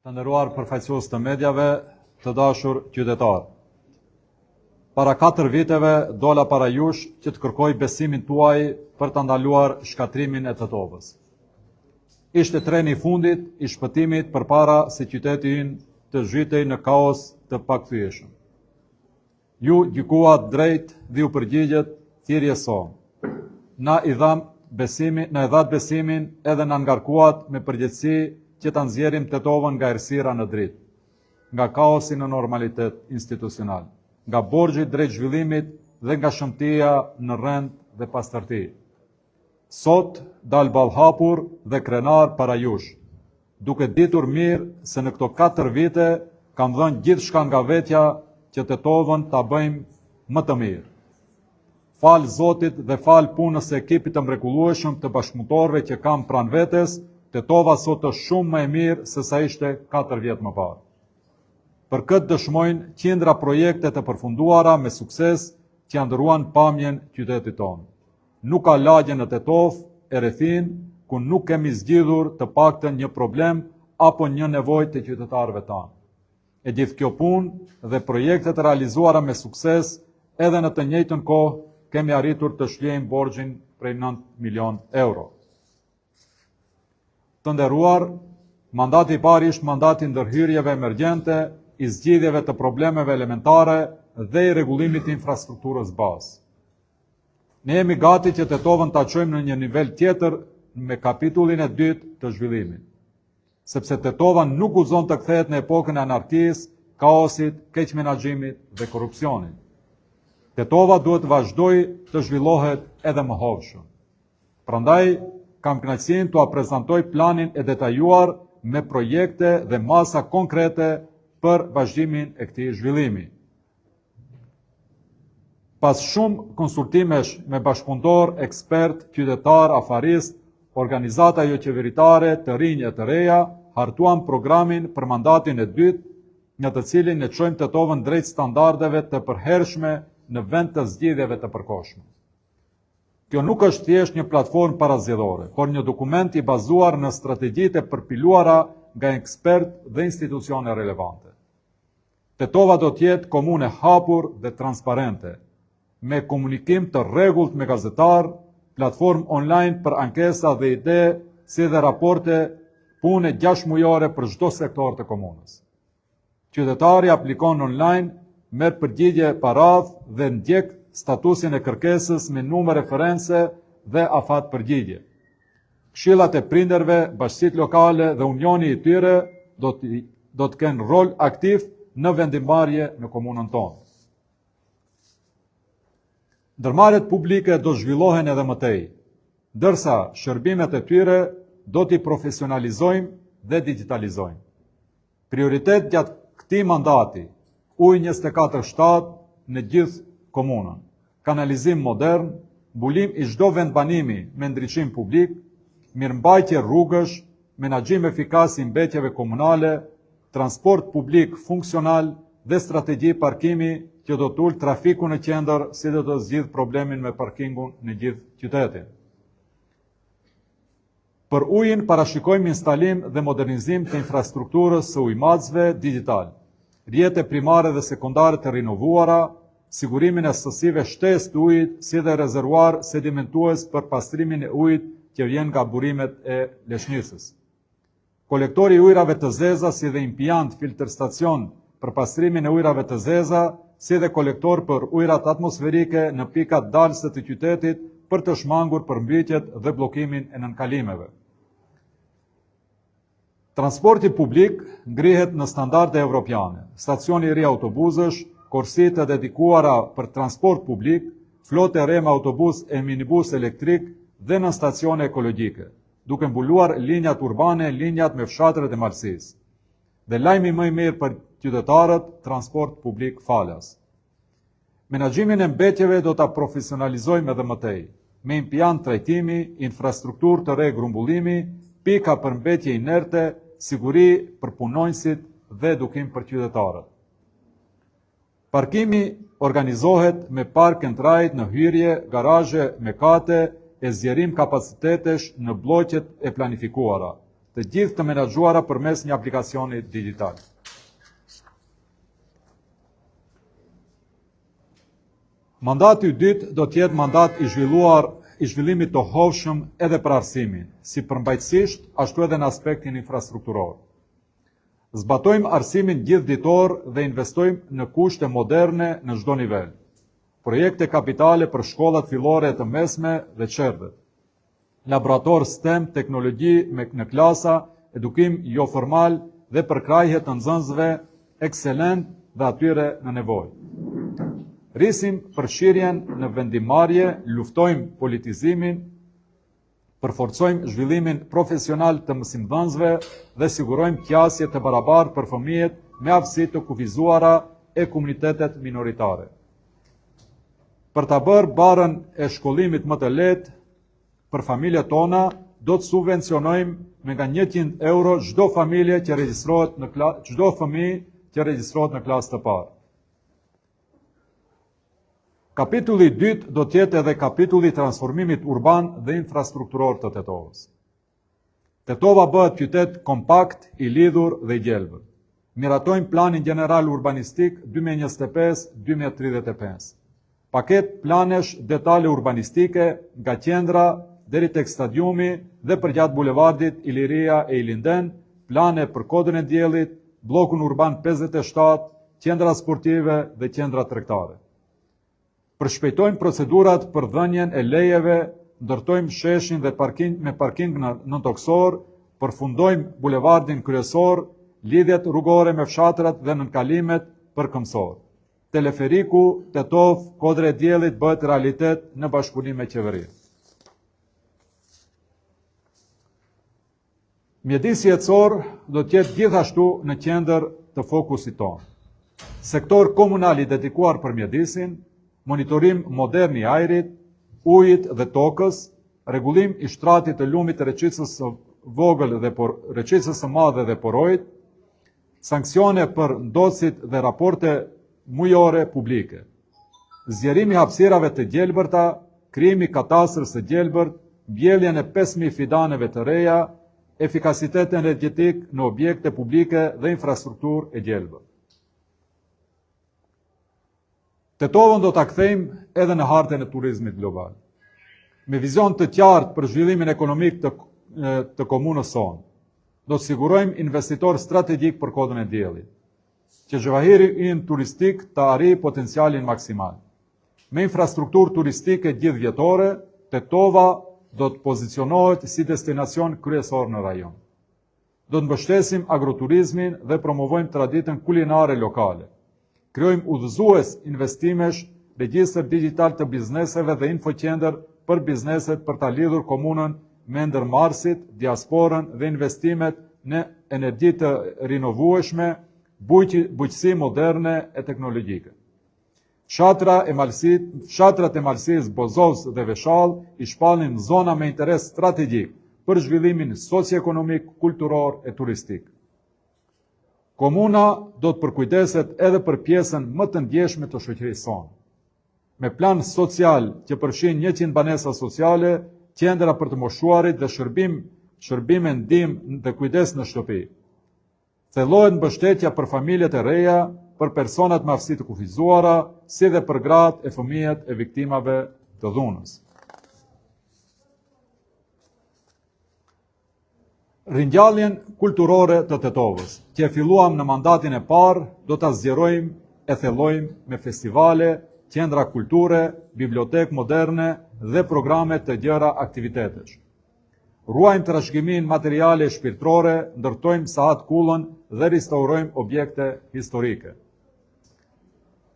Të nderuar përfaqësues të mediave, të dashur qytetar. Para 4 viteve dola para jush që të kërkoj besimin tuaj për të ndaluar shkatrimin e Tetovës. Ishte treni i fundit i shpëtimit përpara se qyteti ynë të zhytej në kaos të pakthyeshëm. Ju gjykuat drejt dhe u përgjigjet thirrje son. Na i dhat besimin edhe na ngarkuat me përgjegjësi që ta nxjerrim Tetovën nga errësira në dritë, nga kaosi në normalitet institucional, nga borxhi drejt zhvillimit dhe nga shëmtia në rend dhe pastërti. Sot dal ballhapur dhe krenar para jush, duke ditur mirë se në këto 4 vite kam dhënë gjithçka nga vetja që Tetovën ta bëjmë më të mirë. Fal Zotit dhe fal punës së ekipit të mrekullueshëm të bashkëpunëtorëve që kam pranë vetes, Tetova sot është shumë më e mirë se sa ishte 4 vjet më parë. Për këtë dëshmojnë qindra projekte të përfunduara me sukses që ndëruan pamjen qytetit tonë. Nuk ka lagje në Tetovë e rrethin ku nuk kemi zgjidhur të paktën një problem apo një nevojë të qytetarëve tanë. E gjithë kjo punë dhe projektet realizuara me sukses edhe në të njëjtën kohë kemi arritur të shlyejmë borxhin prej 9 milion euro. Të nderuar, mandati i parë ishte mandati i ndërhyrjeve emergjente, i zgjidhjeve të problemeve elementare dhe i rregullimit të infrastrukturës bazë. Ne jemi gati që Tetovën ta çojmë në një nivel tjetër me kapitullin e dytë të zhvillimit, sepse Tetova nuk guxon të kthehet në epokën e anarkisë, kaosit, keq menaxhimit dhe korrupsionit. Tetova duhet të vazhdojë të zhvillohet edhe më hovshëm. Prandaj kam kënaqësinë t'ua prezantoj planin e detajuar me projekte dhe masa konkrete për vazhdimin e këtij zhvillimi. Pas shumë konsultimesh me bashkëpunëtor, ekspert, qytetar, afarist, organizata jo qeveritare, të rinj e të reja, hartuam programin për mandatin e dytë, në të cilin ne çojmë Tetovën drejt standardeve të përhershme në vend të zgjidhjeve të përkohshme. Kjo nuk është thjesht një platformë parazgjedhore, por një dokument i bazuar në strategjitë e përpiluara nga ekspertë dhe institucione relevante. Tetova do të jetë komunë e hapur dhe transparente, me komunikim të rregullt me gazetar, platformë online për ankesa dhe ide, si dhe raporte pune 6 mujore për çdo sektor të komunës. Qytetari aplikon online, merr përgjigje paradhë dhe ndjek statusin e kërkesës me numër reference dhe afat përgjigje. Këshillat e prindërve, bashkitë lokale dhe unioni i tyre do të kenë rol aktiv në vendimmarrje në komunën tonë. Ndërmarrjet publike do zhvillohen edhe më tej, ndërsa shërbimet e tyre do t'i profesionalizojmë dhe digitalizojmë. Prioritet gjatë këtij mandati, ujë 24/7 në gjithë komunën, kanalizim modern, mbulim i çdo vendbanimi me ndriçim publik, mirëmbajtje rrugësh, menaxhim efikas i mbetjeve komunale, transport publik funksional dhe strategji parkimi që do të ulë trafiku në qendër, si do të zgjidh problemin me parkingun në gjithë qytetin. Për ujin parashikojmë instalim dhe modernizim të infrastrukturës së ujmatësve digital, rrjete primare dhe sekondare të rinovuara, sigurimin e sësive shtesë të ujit, si dhe rezervuar sedimentues për pastrimin e ujit që vjen nga burimet e leshnisës. Kolektori i ujrave të zeza, si dhe impiant filtr stacion për pastrimin e ujrave të zeza, si dhe kolektor për ujrat atmosferike në pikat dalëse të qytetit për të shmangur përmbytjet dhe bllokimin e nënkalimeve. Transporti publik ngrihet në standarde evropiane, stacioni i ri autobusësh, korsitë e dedikuara për transport publik, flotë e re me autobus e minibus elektrik dhe në stacione ekologjike, duke mbuluar linjat urbane, linjat me fshatret e malësisë. Dhe lajmi më i mirë për qytetarët, transport publik falas. Menaxhimin e mbetjeve do ta profesionalizojmë edhe më tej, me impiant trajtimi, infrastrukturë të re grumbullimi, pika për mbetje inerte, siguri për punonjësit dhe edukim për qytetarët. Parkimi organizohet me park and ride në hyrje, garazhe me kate e zgjerim kapacitetesh në blloqet e planifikuara, të gjithë të menaxhuara përmes një aplikacioni digital. Mandati i dytë do të jetë mandat i zhvillimit të hovshëm edhe për arsimin, si përmbajtësisht, ashtu edhe në aspektin infrastrukturor. Zbatojmë arsimin gjithditor dhe investojmë në kushte moderne në çdo nivel. Projekte kapitale për shkollat fillore të mesme dhe çerdhet. Laborator STEM, teknologji në klasa, edukim jo formal dhe përkrajje të nxënësve ekselent dhe atyre në nevojë. Rrisim përfshirjen në vendimarrje, luftojmë politizimin, përforcojmë zhvillimin profesional të mësimdhënësve dhe sigurojmë qasje të barabartë për fëmijët me aftësi të kufizuara e komunitetet minoritare. Për ta bërë barën e shkollimit më të lehtë për familjet tona, do të subvencionojmë me nga 100 euro çdo familje që regjistrohet çdo fëmijë që regjistrohet në klasë të parë. Kapitulli 2 do të jetë edhe kapitulli i transformimit urban dhe infrastrukturor të Tetovës. Tetova bëhet qytet kompakt, i lidhur dhe i gjelbër. Miratojmë planin general urbanistik 2025-2035. Paket planesh detale urbanistike nga qendra deri tek stadiumi dhe përgjatë bulevardit Iliria e Ilinden, plane për kodën e diellit, bllokun urban 57, qendra sportive dhe qendra tregtare. Përshpejtojmë procedurat për dhënien e lejeve, ndërtojmë sheshin dhe me parking në toksor, përfundojmë bulevardin kryesor, lidhjet rrugore me fshatrat dhe nënkalimet për këmsor. Teleferiku, Tetov, kodra e diellit bëhet realitet në bashkëpunim me qeverinë. Mjedisi jetësor do të jetë gjithashtu në qendër të fokusit tonë. Sektor komunal i dedikuar për mjedisin, monitorim modern i ajrit, ujit dhe tokës, rregullim i shtratit të lumit të Reqicës së vogël dhe Reqicës së madhe dhe porojit, sanksione për ndosit dhe raporte mujore publike, zgjerimi hapësirave të gjelbërta, krijimi katastrës së gjelbërt, mbjelljen e 5.000 fidaneve të reja, efikasitet energjetik në objekte publike dhe infrastrukturë e gjelbërt. Tetovën do ta kthejmë edhe në hartën e turizmit global, me vizion të qartë për zhvillimin ekonomik të komunës sonë. Do të sigurojmë investitor strategjik për kodën e diellit, që zhvahiri ynë turistik të arrijë potencialin maksimal. Me infrastrukturë turistike gjithvjetore, Tetova do të pozicionohet si destinacion kryesor në rajon. Do të mbështesim agroturizmin dhe promovojmë traditën kulinare lokale. Krijojmë udhëzues investimesh, regjistër digital të bizneseve dhe infoqendër për bizneset për ta lidhur komunën me ndërmarrësit, diasporën dhe investimet në energji të rinovueshme, bujqësi moderne e teknologjike. Fshatrat e Malësisë, Bozovës dhe Veshall i shpallin zona me interes strategjik për zhvillimin socioekonomik, kulturor e turistik. Komuna do të përkujdeset edhe për pjesën më të ndjeshme të shoqërisë sonë. Me plan social që përfshin 100 banesa sociale, qendra për të moshuarit dhe shërbime ndihmë dhe kujdes në shtëpi. Thellohet mbështetja për familjet e reja, për personat me aftësi të kufizuara, si dhe për gratë e fëmijët e viktimave të dhunës. Ringjalljen kulturore të Tetovës, që e filluam në mandatin e parë, do ta zgjerojmë e thellojmë me festivale, qendra kulture, bibliotekë moderne dhe programe të gjëra aktivitetesh. Ruajmë trashëgimin materiale shpirtërore, ndërtojmë sahat kullën dhe restaurojmë objekte historike.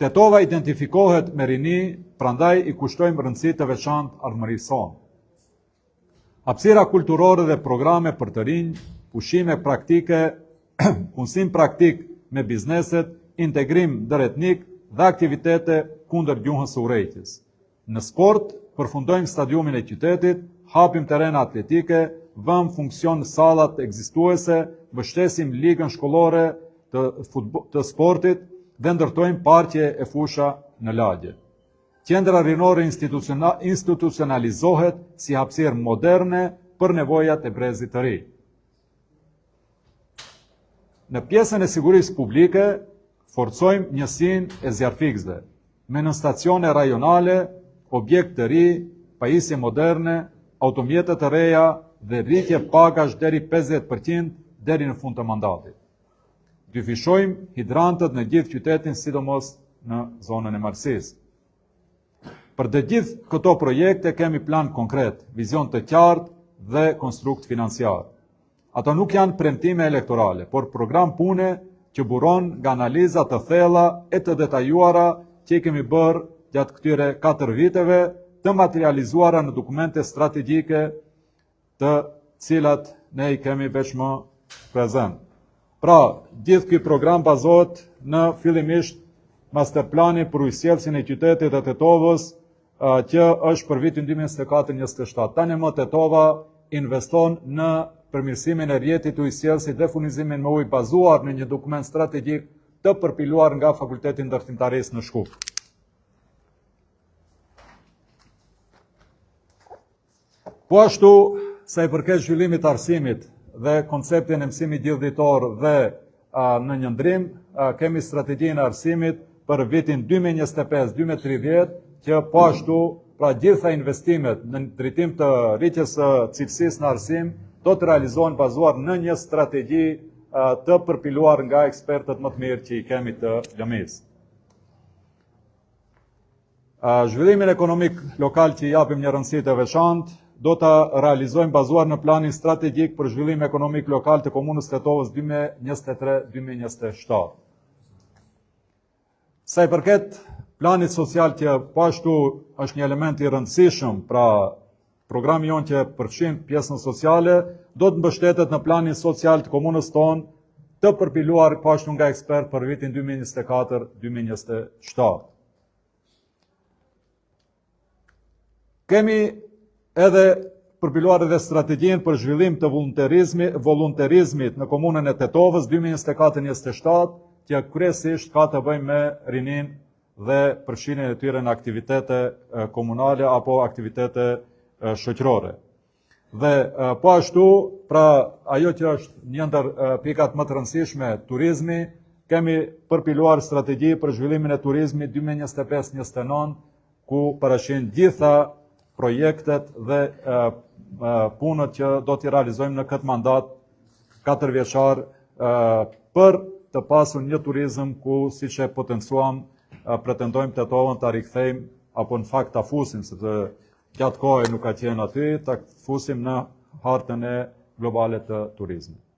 Tetova identifikohet me rini, prandaj i kushtojmë rëndësi të veçantë ardhmërisë sonë. Hapësira kulturore dhe programe për të rinj, pushime praktike, punësim praktik me bizneset, integrim ndëretnik dhe aktivitete kundër gjuhës së urrejtjes. Në sport, përfundojmë stadiumin e qytetit, hapim terena atletike, vëm funksion sallat ekzistuese, mbështesim ligën shkollore të sportit dhe ndërtojmë parqe e fusha në lagje. Qendra rinore institucionalizohet si hapësirë moderne për nevojat e brezit të ri. Në pjesën e sigurisë publike, forcojmë njësinë e zjarfikësve, me në stacione rajonale, objekt të ri, pajisje moderne, automjete të reja dhe rritje pagash deri 50% deri në fund të mandatit. Dyfishojmë hidrantët në gjithë qytetin, sidomos në zonën e Marsis. Për të gjithë këto projekte kemi plan konkret, vizion të qartë dhe konstrukt financiar. Ato nuk janë premtime elektorale, por program pune që buron nga analizat të thella e të detajuara që i kemi bërë gjatë këtyre 4 viteve, të materializuara në dokumente strategjike të cilat ne i kemi veç më prezent. Pra, gjithë ky program bazohet në fillimisht masterplani për ujësjelsin e qytetit e Tetovës, që është për vitin 2024-2027. Tani më Tetova investon në përmirësimin e rrjetit të ujësjelsit dhe furnizimin me ujë bazuar në një dokument strategjik të përpiluar nga Fakulteti Ndërtimtarisë në Shkup. Po ashtu, sa i përket zhvillimit të arsimit dhe konceptin e mësimit gjithditor dhe në njëndrim, kemi strategjinë e arsimit për vitin 2025-2030, që po ashtu, pra gjitha investimet në drejtim të rritjes së cilësisë në arsim, do të realizohen bazuar në një strategji të përpiluar nga ekspertët më të mirë që i kemi të lëmis. Zhvillimin ekonomik lokal që i japim një rëndësi të veçantë, do të realizojmë bazuar në planin strategjik për zhvillim ekonomik lokal të komunës Tetovës 2023-2027. Sa i përket planit social që po ashtu është një element i rëndësishëm, pra programi jonë që përfshin pjesën sociale, do të mbështetet në planin social të komunës tonë, të përpiluar po ashtu nga ekspert për vitin 2024-2027. Kemi edhe përpiluar edhe strategjinë për zhvillim të volunterizmit në komunën e Tetovës 2024-2027, që kryesisht ka të bëjë me rinin dhe përfshirjen e tyre në aktivitete komunale apo aktivitete shoqërore. Dhe po ashtu, pra ajo që është një ndër pikat më të rëndësishme, turizmi, kemi përpiluar strategji për zhvillimin e turizmit 2025-2029, ku parashin gjitha projektet dhe punët që do t'i realizojmë në këtë mandat 4 vjeçar për të pasur një turizëm ku, siç e potencuam, pretendojmë Tetovën ta rikthejmë apo në fakt ta fusim, sepse gjatë kohë nuk ka qenë aty, ta fusim në hartën e globale të turizmit.